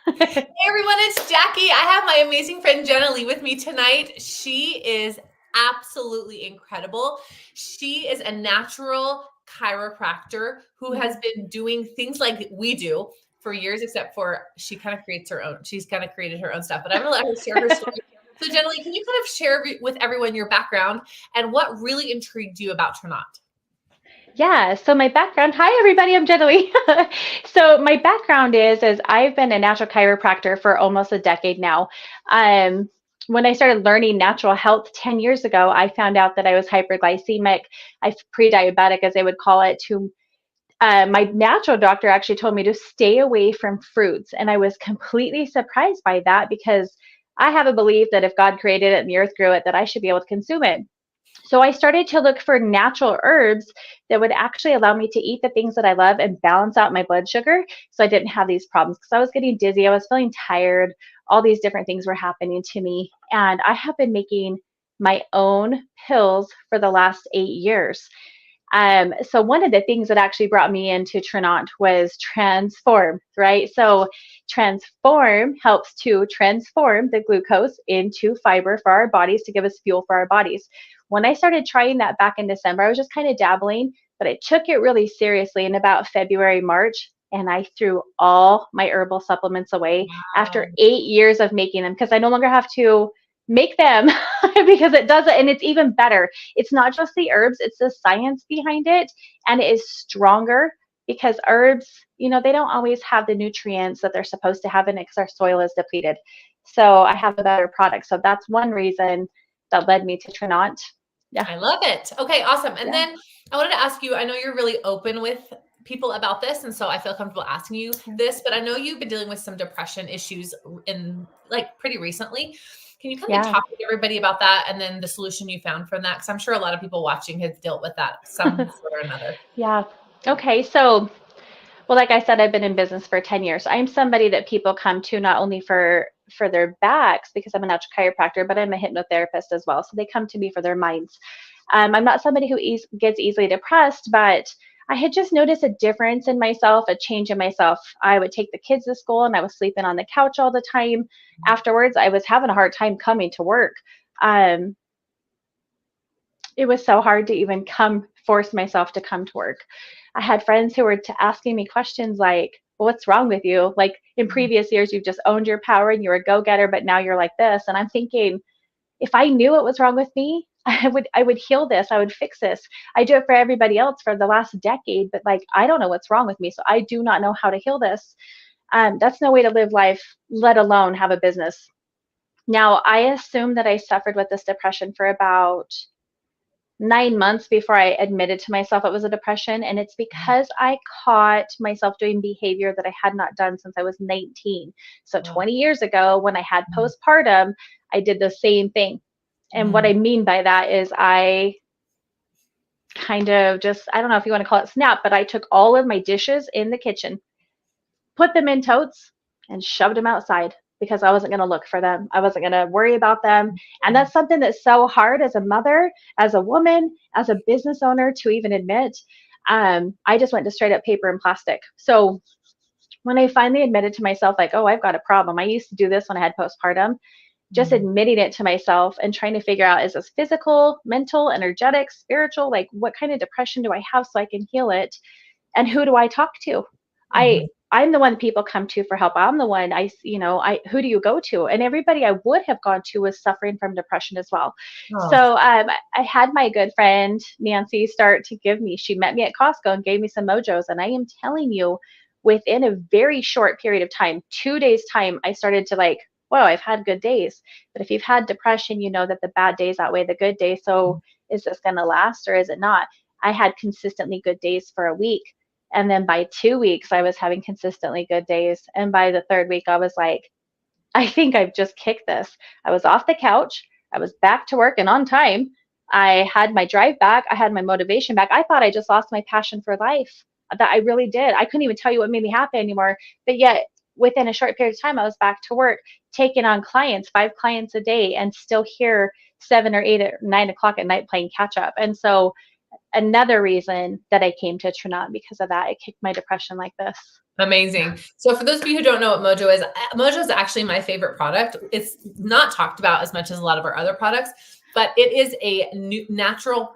Hey everyone, it's Jackie. I have my amazing friend Jenna Lee with me tonight. She is absolutely incredible. She is a natural chiropractor who has been doing things like we do for years, except for she kind of creates her own. She's kind of created her own stuff, but I'm going to let her share her story. So Jenna Lee, can you kind of share with everyone your background and what really intrigued you about Trinot? Yeah, so my background, hi everybody, I'm Jenna Lee. So my background is I've been a natural chiropractor for almost a decade now. When I started learning natural health 10 years ago, I found out that I was hyperglycemic, I pre-diabetic as they would call it. To My natural doctor actually told me to stay away from fruits, and I was completely surprised by that because I have a belief that if God created it and the earth grew it, that I should be able to consume it. So I started to look for natural herbs that would actually allow me to eat the things that I love and balance out my blood sugar so I didn't have these problems because I was getting dizzy, I was feeling tired, all these different things were happening to me. And I have been making my own pills for the last 8 years. So one of the things that actually brought me into Trinont was Transform, right? So Transform helps to transform the glucose into fiber for our bodies to give us fuel for our bodies. When I started trying that back in December, I was just kind of dabbling, but I took it really seriously in about February, March, and I threw all my herbal supplements away after 8 years of making them because I no longer have to make them because it does it, and it's even better. It's not just the herbs, it's the science behind it, and it is stronger because herbs, they don't always have the nutrients that they're supposed to have in it because our soil is depleted. So I have a better product. So that's one reason that led me to Trinont. Yeah. I love it. Okay, awesome. And Yeah. then I wanted to ask you, I know you're really open with people about this, and so I feel comfortable asking you this, but I know you've been dealing with some depression issues in like pretty recently. Can you kind of Yeah. talk to everybody about that and then the solution you found from that? Because I'm sure a lot of people watching have dealt with that some sort or another. Yeah. Okay. So, well, like I said, I've been in business for 10 years. I'm somebody that people come to not only for their backs because I'm a natural chiropractor, but I'm a hypnotherapist as well. So they come to me for their minds. I'm not somebody who gets easily depressed, but I had just noticed a difference in myself, a change in myself. I would take the kids to school and I was sleeping on the couch all the time. Afterwards, I was having a hard time coming to work. Um, it was so hard to even force myself to come to work. I had friends who were asking me questions like, well, what's wrong with you? Like in previous years, you've just owned your power and you're a go-getter, but now you're like this. And I'm thinking, if I knew what was wrong with me, I would heal this. I would fix this. I do it for everybody else for the last decade, but like I don't know what's wrong with me. So I do not know how to heal this. That's no way to live life, let alone have a business. Now, I assume that I suffered with this depression for about 9 months before I admitted to myself it was a depression. And it's because I caught myself doing behavior that I had not done since I was 19. So Oh. 20 years ago, when I had postpartum, I did the same thing. And what I Mm. mean by that is I kind of just, I don't know if you want to call it snap, but I took all of my dishes in the kitchen, put them in totes, and shoved them outside because I wasn't going to look for them. I wasn't going to worry about them. And that's something that's so hard as a mother, as a woman, as a business owner to even admit. I just went to straight up paper and plastic. So when I finally admitted to myself, like, oh, I've got a problem. I used to do this when I had postpartum. Just Mm. admitting it to myself and trying to figure out, is this physical, mental, energetic, spiritual? Like, what kind of depression do I have so I can heal it? And who do I talk to? I Mhm. I'm the one people come to for help. I'm the one I who do you go to? And everybody I would have gone to was suffering from depression as well. Oh. So I had my good friend Nancy start to give me. She met me at Costco and gave me some mojos, and I am telling you, within a very short period of time, 2 days time, I started to like, whoa, I've had good days. But if you've had depression, you know that the bad days outweigh the good days. So is this going to last or is it not? I had consistently good days for a week. And then by 2 weeks, I was having consistently good days. And by the third week, I was like, I think I've just kicked this. I was off the couch. I was back to work and on time. I had my drive back. I had my motivation back. I thought I just lost my passion for life. That I really did. I couldn't even tell you what made me happy anymore. But yet, within a short period of time, I was back to work, taking on clients, 5 clients a day, and still here 7 or 8 or 9 o'clock at night playing catch up. And so, another reason that I came to Trinont because of that, it kicked my depression like this. Amazing. So for those of you who don't know what Mojo is actually my favorite product. It's not talked about as much as a lot of our other products, but it is a natural.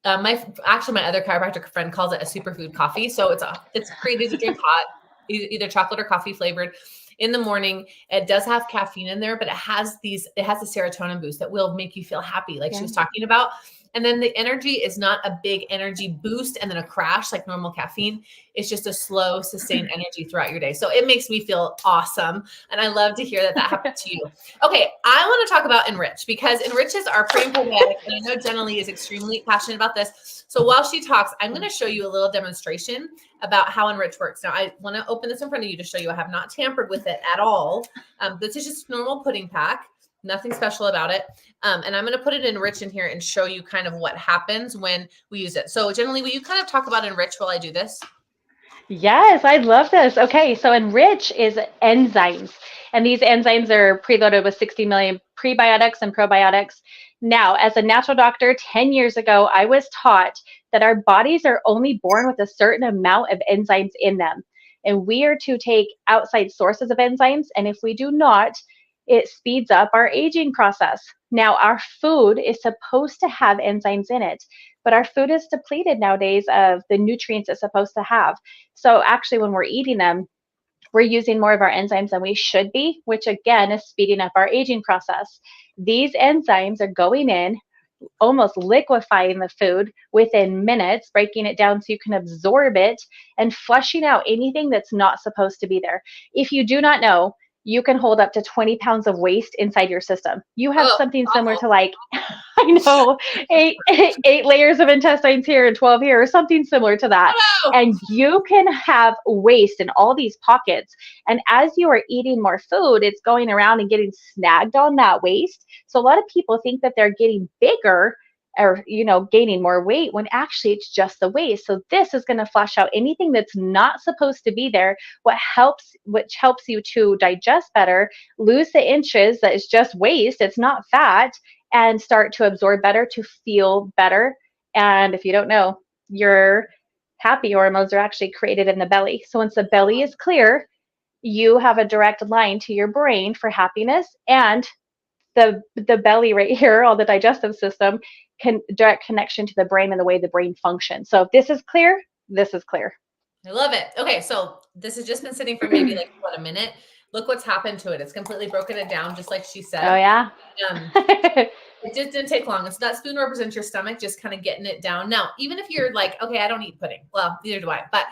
My other chiropractic friend calls it a superfood coffee. So it's created to drink hot, either chocolate or coffee flavored in the morning. It does have caffeine in there, but it has a serotonin boost that will make you feel happy, like she was talking about. And then the energy is not a big energy boost and then a crash like normal caffeine. It's just a slow, sustained energy throughout your day. So it makes me feel awesome. And I love to hear that happened to you. Okay, I want to talk about Enrich because Enrich is our pre and probiotic. And I know Jenna Lee is extremely passionate about this. So while she talks, I'm going to show you a little demonstration about how Enrich works. Now, I want to open this in front of you to show you I have not tampered with it at all. This is just normal pudding pack. Nothing special about it. And I'm going to put it in Enrich in here and show you kind of what happens when we use it. So generally, will you kind of talk about Enrich while I do this? Yes, I love this. Okay, so Enrich is enzymes, and these enzymes are preloaded with 60 million prebiotics and probiotics. Now, as a natural doctor, 10 years ago, I was taught that our bodies are only born with a certain amount of enzymes in them, and we are to take outside sources of enzymes, and if we do not, it speeds up our aging process. Now, our food is supposed to have enzymes in it, but our food is depleted nowadays of the nutrients it's supposed to have. So actually, when we're eating them, we're using more of our enzymes than we should be, which again is speeding up our aging process. These enzymes are going in, almost liquefying the food within minutes, breaking it down so you can absorb it and flushing out anything that's not supposed to be there. If you do not know, you can hold up to 20 pounds of waste inside your system. You have something similar to like, I know, eight layers of intestines here and 12 here, or something similar to that. And you can have waste in all these pockets. And as you are eating more food, it's going around and getting snagged on that waste. So a lot of people think that they're getting bigger or gaining more weight when actually it's just the waste. So this is going to flush out anything that's not supposed to be there, which helps you to digest better, lose the inches that is just waste, it's not fat, and start to absorb better, to feel better. And if you don't know, your happy hormones are actually created in the belly. So once the belly is clear, you have a direct line to your brain for happiness, and the belly right here, all the digestive system, can direct connection to the brain and the way the brain functions. So if this is clear, this is clear. I love it. Okay, so this has just been sitting for maybe like a minute. Look what's happened to it. It's completely broken it down, just like she said. Oh yeah. It just didn't take long. So that spoon represents your stomach, just kind of getting it down. Now, even if you're like, okay, I don't eat pudding. Well, neither do I. But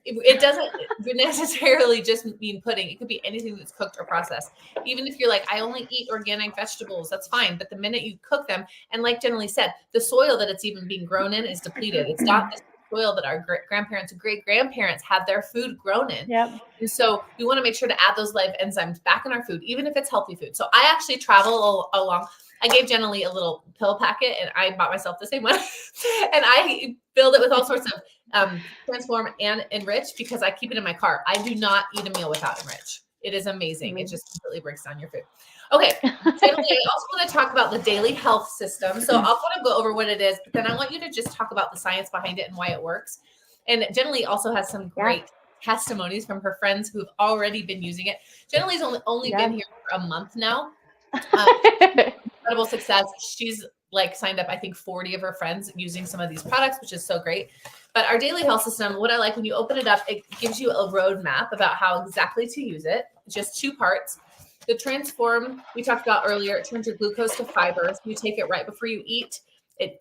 it doesn't necessarily just mean pudding. It could be anything that's cooked or processed. Even if you're like, I only eat organic vegetables, that's fine. But the minute you cook them, and like Jenna Lee said, the soil that it's even being grown in is depleted. It's not the soil that our grandparents and great grandparents had their food grown in. Yep. And so we want to make sure to add those live enzymes back in our food, even if it's healthy food. So I actually travel along. I gave Jenna Lee a little pill packet, and I bought myself the same one. And I filled it with all sorts of Transform and Enrich because I keep it in my car. I do not eat a meal without Enrich. It is amazing. It just completely breaks down your food. Okay. Jenna Lee, I also want to talk about the daily health system. So I'll kind of go over what it is, but then I want you to just talk about the science behind it and why it works. And Jenna Lee also has some great testimonies from her friends who've already been using it. Jenna Lee's only been here for a month now. Incredible success. She's like signed up, I think 40 of her friends using some of these products, which is so great. But our daily health system, what I like when you open it up, it gives you a roadmap about how exactly to use it. Just 2 parts. The Transform we talked about earlier, it turns your glucose to fiber. So you take it right before you eat. It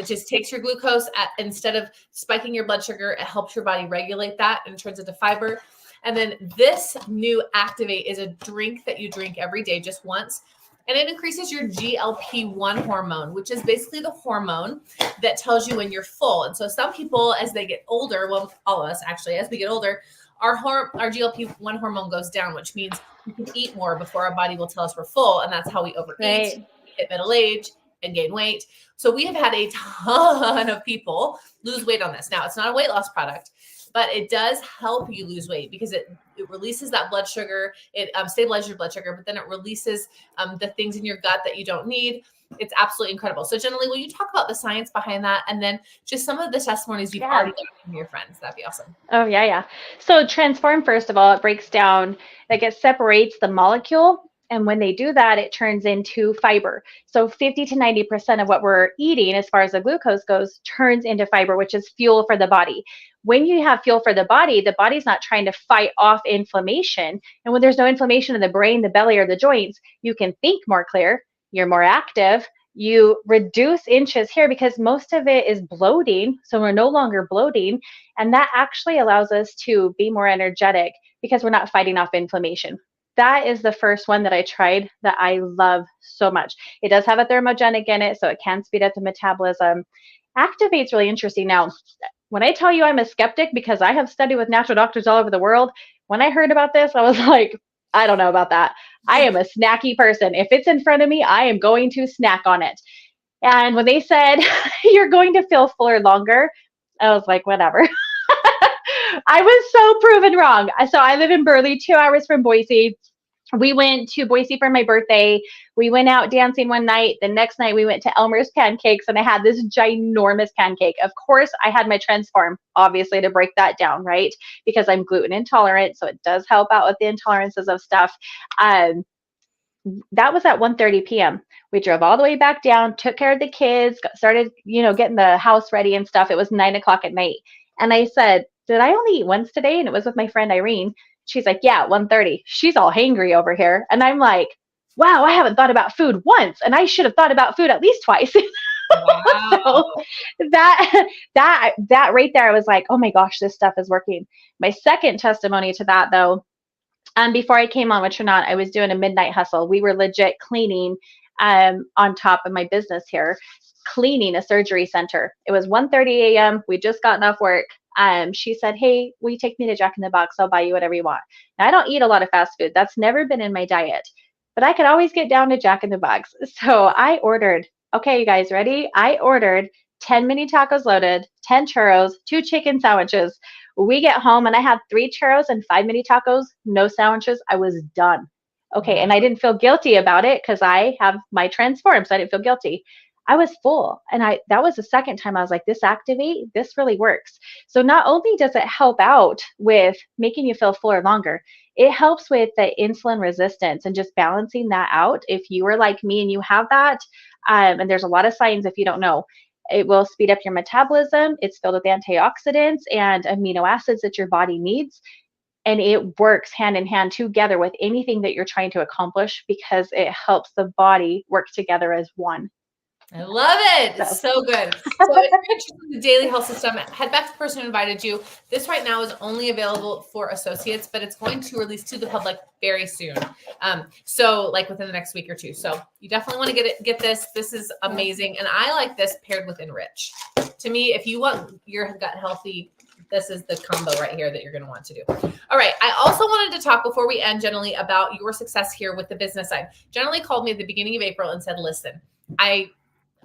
just takes your glucose instead of spiking your blood sugar, it helps your body regulate that and turns it to fiber. And then this new Activate is a drink that you drink every day just once. And it increases your GLP-1 hormone, which is basically the hormone that tells you when you're full. And so some people, as they get older, well, all of us actually, as we get older, our GLP-1 hormone goes down, which means we can eat more before our body will tell us we're full. And that's how we overeat, hit middle age, and gain weight. So we have had a ton of people lose weight on this. Now, it's not a weight loss product, but it does help you lose weight because it releases that blood sugar. It stabilizes your blood sugar, but then it releases the things in your gut that you don't need. it's absolutely incredible. So generally, will you talk about the science behind that, and then just some of the testimonies you've already gotten from your friends? That'd be awesome. Oh, yeah, yeah. So transform, first of all, it breaks down, like it separates the molecule. And when they do that, it turns into fiber. So 50 to 90% of what we're eating, as far as the glucose goes, turns into fiber, which is fuel for the body. When you have fuel for the body's not trying to fight off inflammation. And when there's no inflammation in the brain, the belly, or the joints, you can think more clear, you're more active, you reduce inches here because most of it is bloating. So we're no longer bloating. And that actually allows us to be more energetic because we're not fighting off inflammation. That is the first one that I tried that I love so much. It does have a thermogenic in it, so it can speed up the metabolism. Activate's really interesting. Now, when I tell you I'm a skeptic because I have studied with natural doctors all over the world, when I heard about this, I was like, I don't know about that. I am a snacky person. If it's in front of me, I am going to snack on it. And when they said you're going to feel fuller longer, I was like, whatever. I was so proven wrong. So I live in Burley, 2 hours from Boise. We went to Boise for my birthday. We went out dancing one night. The next night we went to Elmer's Pancakes and I had this ginormous pancake. Of course, I had my Transform, obviously, to break that down, right? Because I'm gluten intolerant, so it does help out with the intolerances of stuff. That was at 1:30 p.m. We drove all the way back down, took care of the kids, started, getting the house ready and stuff. It was 9 o'clock at night. And I said, did I only eat once today? And it was with my friend Irene. She's like, yeah, 1:30. She's all hangry over here. And I'm like, wow, I haven't thought about food once. And I should have thought about food at least twice. Wow. So that right there, I was like, oh my gosh, this stuff is working. My second testimony to that, though, before I came on with Trinot, I was doing a midnight hustle. We were legit cleaning on top of my business here, cleaning a surgery center. It was 1:30 a.m. We just gotten off work. She said, hey, will you take me to Jack in the Box? I'll buy you whatever you want. Now, I don't eat a lot of fast food. That's never been in my diet. But I could always get down to Jack in the Box. So I ordered, okay, you guys ready? I ordered 10 mini tacos loaded, 10 churros, 2 chicken sandwiches. We get home and I had 3 churros and 5 mini tacos, no sandwiches. I was done. Okay, and I didn't feel guilty about it because I have my Transform, so I didn't feel guilty. I was full. And that was the second time I was like, this Activate, this really works. So not only does it help out with making you feel fuller longer, it helps with the insulin resistance and just balancing that out. If you were like me and you have that, and there's a lot of signs if you don't know, it will speed up your metabolism. It's filled with antioxidants and amino acids that your body needs. And it works hand in hand together with anything that you're trying to accomplish because it helps the body work together as one. I love it. It's so good. So if you're interested in the daily health system, head back to the person who invited you. This right now is only available for associates, but it's going to release to the public very soon. So like within the next week or two. So you definitely want to get this. This is amazing. And I like this paired with Enrich. To me, if you want your gut healthy, this is the combo right here that you're going to want to do. All right. I also wanted to talk before we end, Generally, about your success here with the business side. Generally called me at the beginning of April and said, listen,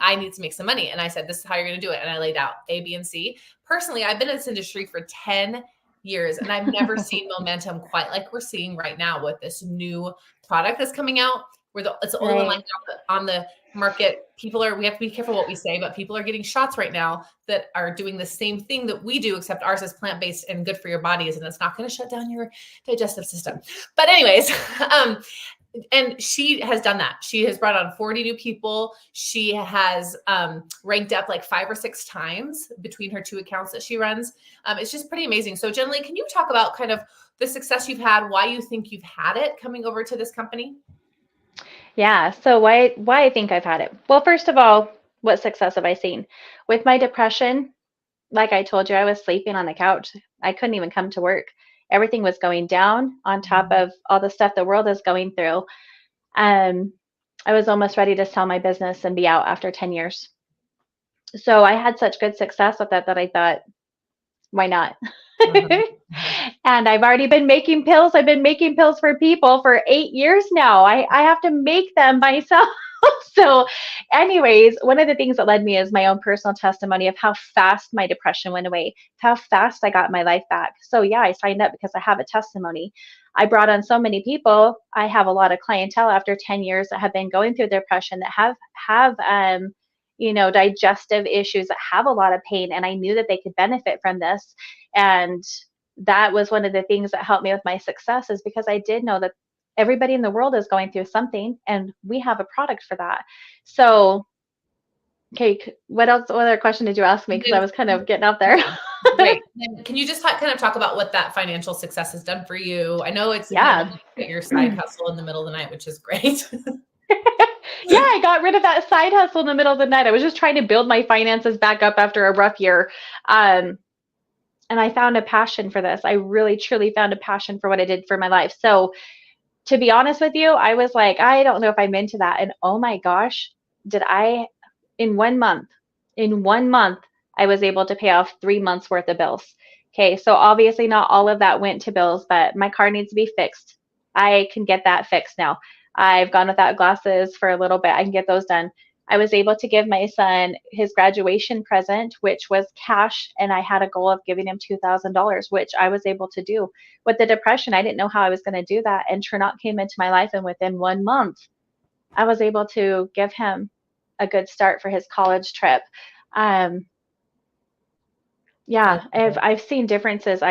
I need to make some money. And I said, this is how you're going to do it. And I laid out A, B, and C. Personally, I've been in this industry for 10 years and I've never seen momentum quite like we're seeing right now with this new product that's coming out. It's the only one like on the market. We have to be careful what we say, but people are getting shots right now that are doing the same thing that we do, except ours is plant-based and good for your bodies. And it's not going to shut down your digestive system. But anyways, and she has done that. She has brought on 40 new people. She has ranked up like 5 or 6 times between her 2 accounts that she runs. It's just pretty amazing. So generally, can you talk about kind of the success you've had, why you think you've had it coming over to this company? Yeah. So why I think I've had it? Well, first of all, what success have I seen? With my depression, like I told you, I was sleeping on the couch. I couldn't even come to work. Everything was going down on top of all the stuff the world is going through. I was almost ready to sell my business and be out after 10 years. So I had such good success with that I thought, why not? Uh-huh. And I've already been making pills. I've been making pills for people for 8 years now. I have to make them myself. So, anyways, one of the things that led me is my own personal testimony of how fast my depression went away, how fast I got my life back. So, yeah, I signed up because I have a testimony. I brought on so many people. I have a lot of clientele after 10 years that have been going through depression, that have digestive issues, that have a lot of pain. And I knew that they could benefit from this. And that was one of the things that helped me with my success, is because I did know that everybody in the world is going through something and we have a product for that. So, okay, what else? What other question did you ask me? Because I was kind of getting up there. Great. And can you just kind of talk about what that financial success has done for you? I know it's Yeah. your side hustle in the middle of the night, which is great. Yeah, I got rid of that side hustle in the middle of the night. I was just trying to build my finances back up after a rough year. And I found a passion for this. I really, truly found a passion for what I did for my life. So, to be honest with you, I was like, I don't know if I'm into that. And oh my gosh, did I, in 1 month, I was able to pay off 3 months worth of bills. Okay, so obviously not all of that went to bills, but my car needs to be fixed. I can get that fixed now. I've gone without glasses for a little bit. I can get those done. I was able to give my son his graduation present, which was cash, and I had a goal of giving him $2,000, which I was able to do. With the depression, I didn't know how I was going to do that, and Trinot came into my life, and within 1 month, I was able to give him a good start for his college trip. Um, yeah, I've seen differences.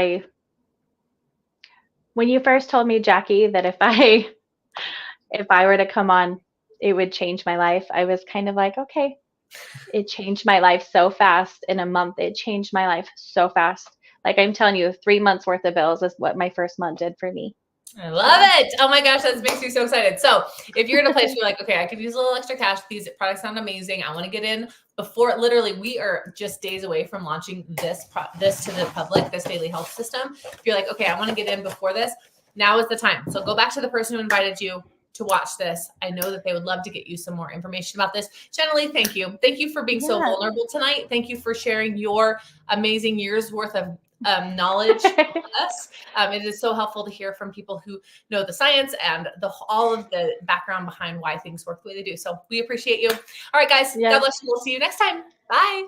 When you first told me, Jackie, that if I were to come on, it would change my life, I was kind of like, okay. It changed my life so fast. In a month, it changed my life so fast. Like I'm telling you, 3 months worth of bills is what my first month did for me. I love it. Oh my gosh, that makes me so excited. So if you're in a place where you're like, okay, I could use a little extra cash. These products sound amazing. I want to get in before, literally, we are just days away from launching this to the public, this daily health system. If you're like, okay, I want to get in before this, now is the time. So go back to the person who invited you to watch this. I know that they would love to get you some more information about this. Jenny, thank you. Thank you for being so vulnerable tonight. Thank you for sharing your amazing years worth of knowledge with us. It is so helpful to hear from people who know the science and all of the background behind why things work the way they do. So we appreciate you. All right, guys. God bless you. We'll see you next time. Bye.